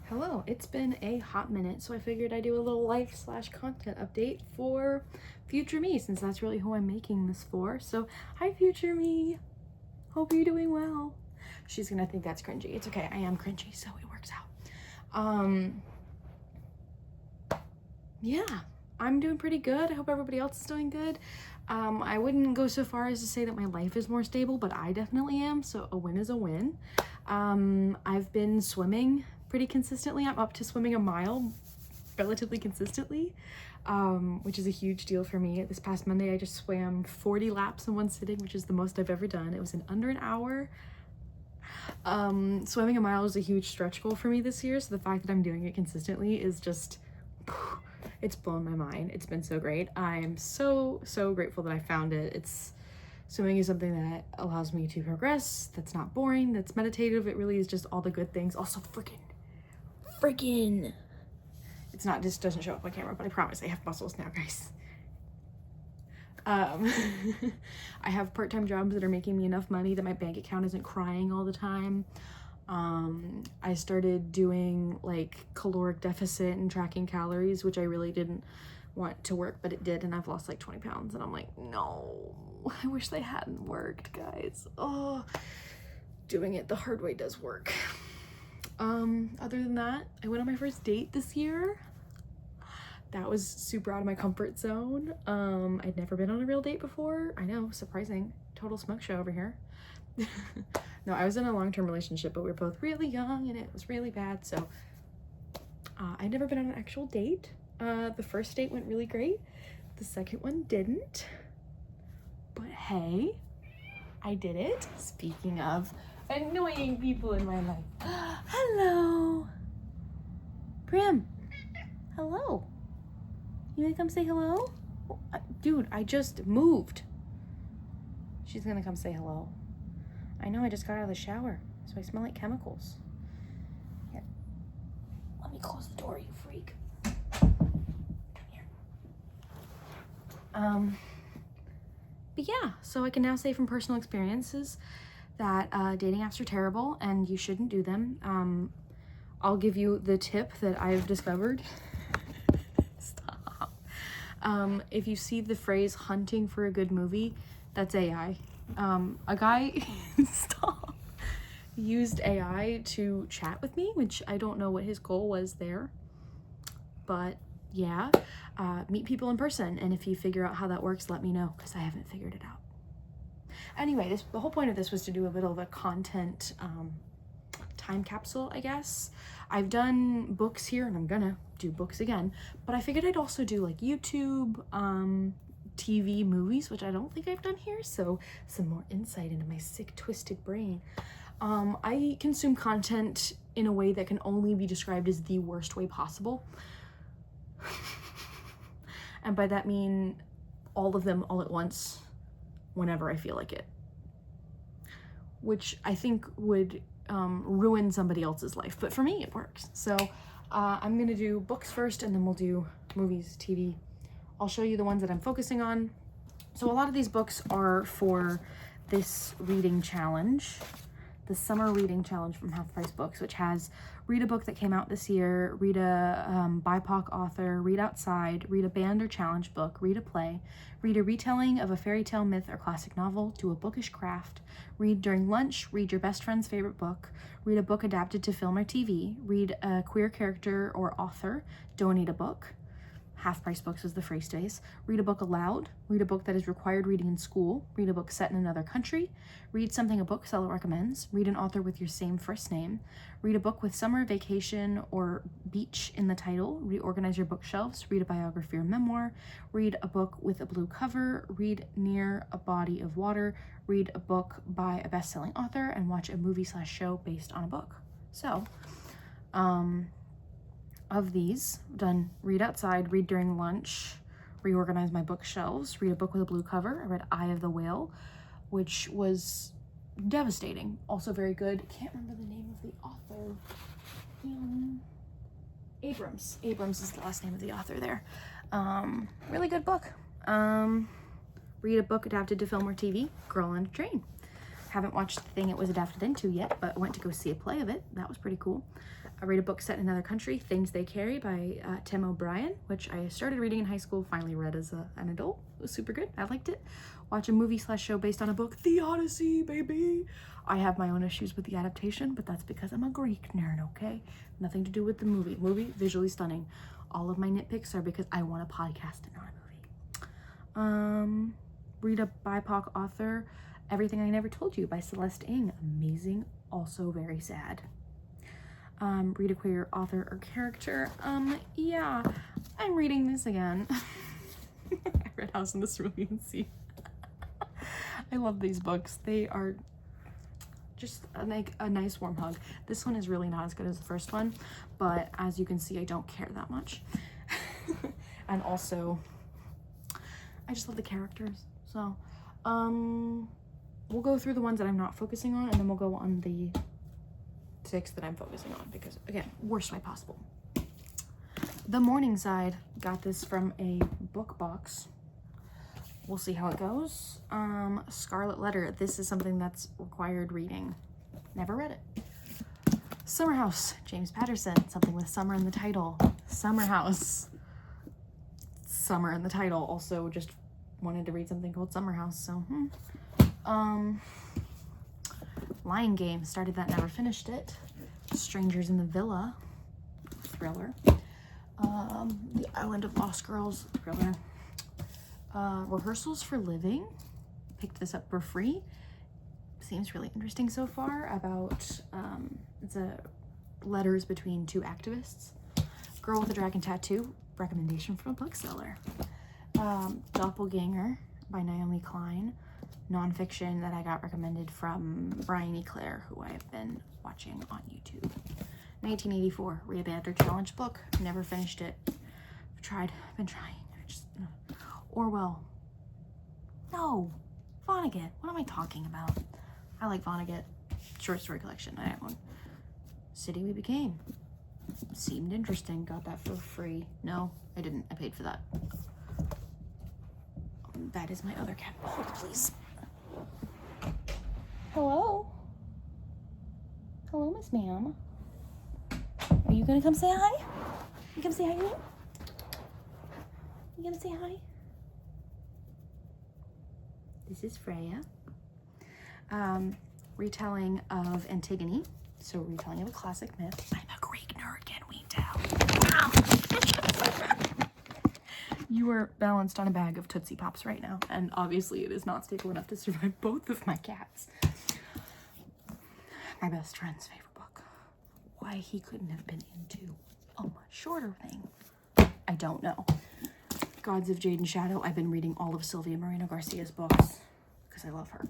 Hello, it's been a hot minute, so I figured I'd do a little life/content update for future me, since that's really who I'm making this for. So, hi future me, hope you're doing well. She's gonna think that's cringy. It's okay, I am cringy, so it works out. Yeah, I'm doing pretty good. I hope everybody else is doing good. I wouldn't go so far as to say that my life is more stable, but I definitely am, so a win is a win. I've been swimming pretty consistently. I'm up to swimming a mile relatively consistently, which is a huge deal for me. This past Monday, I just swam 40 laps in one sitting, which is the most I've ever done. It was in under an hour. Swimming a mile is a huge stretch goal for me this year, so the fact that I'm doing it consistently is just, it's blown my mind. It's been so great. I'm so grateful that I found it. Swimming is something that allows me to progress, that's not boring, that's meditative. It really is just all the good things. Also freaking it's not, just doesn't show up on camera, but I promise I have muscles now, guys. I have part-time jobs that are making me enough money that my bank account isn't crying all the time. I started doing like caloric deficit and tracking calories, which I really didn't want to work, but it did, and I've lost like 20 pounds, and I'm like, no, I wish they hadn't worked, guys. Oh, doing it the hard way does work. Other than that, I went on my first date this year. That was super out of my comfort zone. I'd never been on a real date before. I know, surprising. Total smoke show over here. No, I was in a long-term relationship, but we were both really young and it was really bad. So I'd never been on an actual date. The first date went really great. The second one didn't. But hey, I did it. Speaking of annoying people in my life. Hello. Prim. Hello. You gonna come say hello? Dude, I just moved. She's gonna come say hello. I know, I just got out of the shower, so I smell like chemicals. Here, let me close the door, you freak. Come here. But yeah, so I can now say from personal experiences that dating apps are terrible and you shouldn't do them. I'll give you the tip that I've discovered. Stop. If you see the phrase hunting for a good movie, that's AI. A guy stop, used AI to chat with me, which I don't know what his goal was there, but yeah, meet people in person, and if you figure out how that works, let me know, because I haven't figured it out. Anyway, the whole point of this was to do a bit of a content time capsule, I guess. I've done books here, and I'm gonna do books again, but I figured I'd also do like YouTube, TV, movies, which I don't think I've done here, so some more insight into my sick, twisted brain. I consume content in a way that can only be described as the worst way possible. And by that mean all of them all at once, whenever I feel like it. Which I think would ruin somebody else's life, but for me it works. So I'm gonna do books first, and then we'll do movies, TV. I'll show you the ones that I'm focusing on. So a lot of these books are for this reading challenge, the summer reading challenge from Half Price Books, which has read a book that came out this year, read a BIPOC author, read outside, read a banned or challenge book, read a play, read a retelling of a fairy tale, myth, or classic novel, do a bookish craft, read during lunch, read your best friend's favorite book, read a book adapted to film or TV, read a queer character or author, donate a book. Half Price Books was the free space. Read a book aloud, read a book that is required reading in school, read a book set in another country, read something a bookseller recommends, read an author with your same first name, read a book with summer, vacation, or beach in the title, reorganize your bookshelves, read a biography or memoir, read a book with a blue cover, read near a body of water, read a book by a best-selling author, and watch a movie/show based on a book. So, of these, done read outside, read during lunch, reorganize my bookshelves, read a book with a blue cover. I read Eye of the Whale, which was devastating. Also very good. Can't remember the name of the author. Abrams. Abrams is the last name of the author there. Really good book. Read a book adapted to film or TV, Girl on a Train. Haven't watched the thing it was adapted into yet, but went to go see a play of it. That was pretty cool. I read a book set in another country, Things They Carry by Tim O'Brien, which I started reading in high school, finally read as an adult. It was super good. I liked it. Watch a movie/show based on a book, The Odyssey, baby. I have my own issues with the adaptation, but that's because I'm a Greek nerd, okay? Nothing to do with the movie. Movie, visually stunning. All of my nitpicks are because I want a podcast and not a movie. Read a BIPOC author, Everything I Never Told You by Celeste Ng. Amazing, also very sad. Read a queer author or character. Yeah, I'm reading this again. I read House in the Cerulean Sea. I love these books. They are just like a nice warm hug. This one is really not as good as the first one, but as you can see, I don't care that much. And also, I just love the characters. So, we'll go through the ones that I'm not focusing on, and then we'll go on the 6 that I'm focusing on, because again, worst way possible. The Morningside, got this from a book box. We'll see how it goes. Scarlet Letter, this is something that's required reading. Never read it. Summer House, James Patterson, something with summer in the title. Summer House. Summer in the title. Also just wanted to read something called Summer House, so Lion Game, started that, never finished it. Strangers in the Villa, thriller. The Island of Lost Girls, thriller. Rehearsals for Living, picked this up for free. Seems really interesting so far, about it's a letters between 2 activists. Girl with a Dragon Tattoo, recommendation from a bookseller. Doppelganger by Naomi Klein, nonfiction that I got recommended from Brian E. Clare, who I've been watching on YouTube. 1984, read a Banter Challenge book, never finished it. I've been trying. Orwell. No, Vonnegut. What am I talking about? I like Vonnegut. Short story collection. I have one. City We Became. Seemed interesting. Got that for free. No, I didn't. I paid for that. That is my other cat. Hold, please. Hello? Hello, Miss Ma'am. Are you gonna come say hi? You come say hi to me? You gonna say hi? This is Freyja. Retelling of Antigone. So retelling of a classic myth. I'm a Greek nerd, can we tell? You are balanced on a bag of Tootsie Pops right now, and obviously it is not stable enough to survive both of my cats. My best friend's favorite book. Why he couldn't have been into a much shorter thing, I don't know. Gods of Jade and Shadow. I've been reading all of Sylvia Moreno Garcia's books because I love her.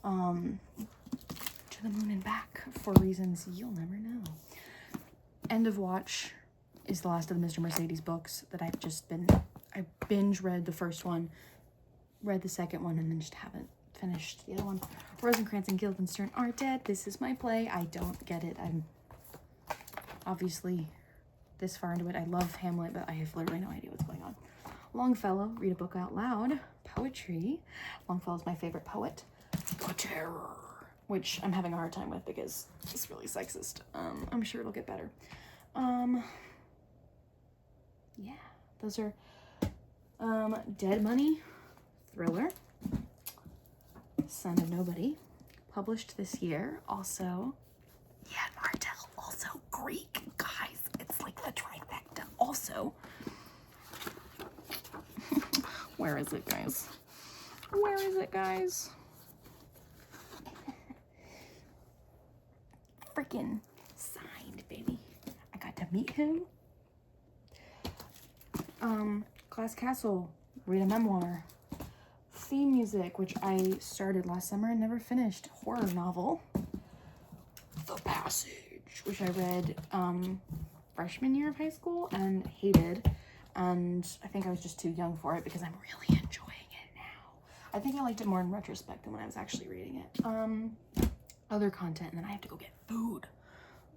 To the Moon and Back, for reasons you'll never know. End of Watch is the last of the Mr. Mercedes books that I binge read the first one, read the second one, and then just haven't finished the other one. Rosencrantz and Guildenstern are dead. This is my play. I don't get it. I'm obviously this far into it. I love Hamlet, but I have literally no idea what's going on. Longfellow, read a book out loud. Poetry. Longfellow's my favorite poet. The Terror, which I'm having a hard time with because it's really sexist. I'm sure it'll get better. Yeah, those are Dead Money, thriller. Son of Nobody, published this year. Also, Jan Martel, also Greek. Guys, it's like the trifecta. Also, where is it, guys? Where is it, guys? Freaking signed, baby. I got to meet him. Glass Castle, read a memoir. Theme music, which I started last summer and never finished. Horror novel. The Passage, which I read freshman year of high school and hated. And I think I was just too young for it because I'm really enjoying it now. I think I liked it more in retrospect than when I was actually reading it. Other content, and then I have to go get food.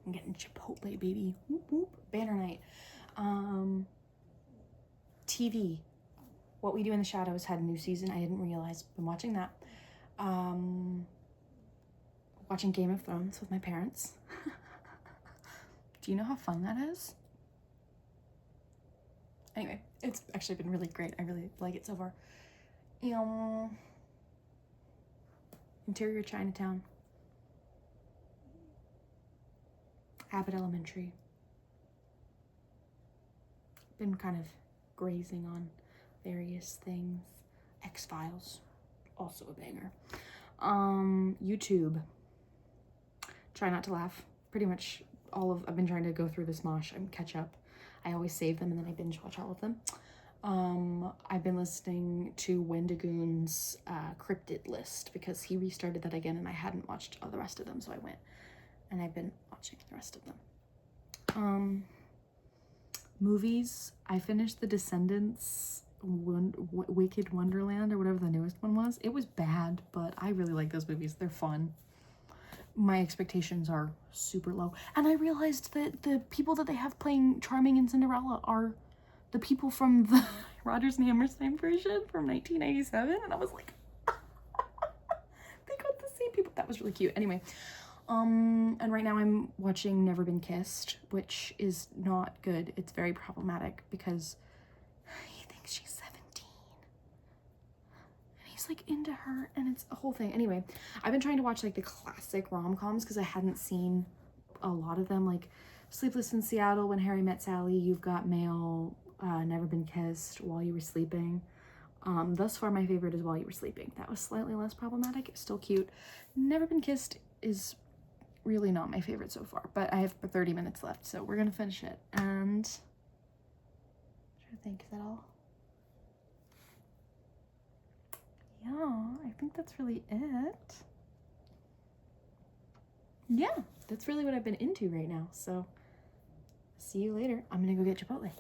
I'm getting Chipotle, baby. Whoop, whoop. Banner Night. TV. What We Do in the Shadows had a new season. I didn't realize. Been watching that. watching Game of Thrones with my parents. Do you know how fun that is? Anyway, it's actually been really great. I really like it so far. Interior Chinatown. Abbott Elementary. Been kind of grazing on various things. X-Files, also a banger. YouTube. Try not to laugh. Pretty much I've been trying to go through this mosh and catch up. I always save them and then I binge watch all of them. I've been listening to Wendigoon's cryptid list because he restarted that again and I hadn't watched all the rest of them, so I went and I've been watching the rest of them. Movies. I finished The Descendants, Wicked Wonderland, or whatever the newest one was. It was bad, but I really like those movies. They're fun. My expectations are super low. And I realized that the people that they have playing Charming and Cinderella are the people from the Rodgers and Hammerstein version from 1997. And I was like, they got the same people. That was really cute. Anyway, and right now I'm watching Never Been Kissed, which is not good. It's very problematic because he thinks she's 17. And he's like into her and it's a whole thing. Anyway, I've been trying to watch like the classic rom-coms because I hadn't seen a lot of them, like Sleepless in Seattle, When Harry Met Sally, You've Got Mail, Never Been Kissed, While You Were Sleeping. Thus far my favorite is While You Were Sleeping. That was slightly less problematic. It's still cute. Never Been Kissed is really not my favorite so far, but I have 30 minutes left, so we're gonna finish it. And I'm trying to think, is that all? Yeah, I think that's really it. Yeah, that's really what I've been into right now, so see you later. I'm gonna go get Chipotle.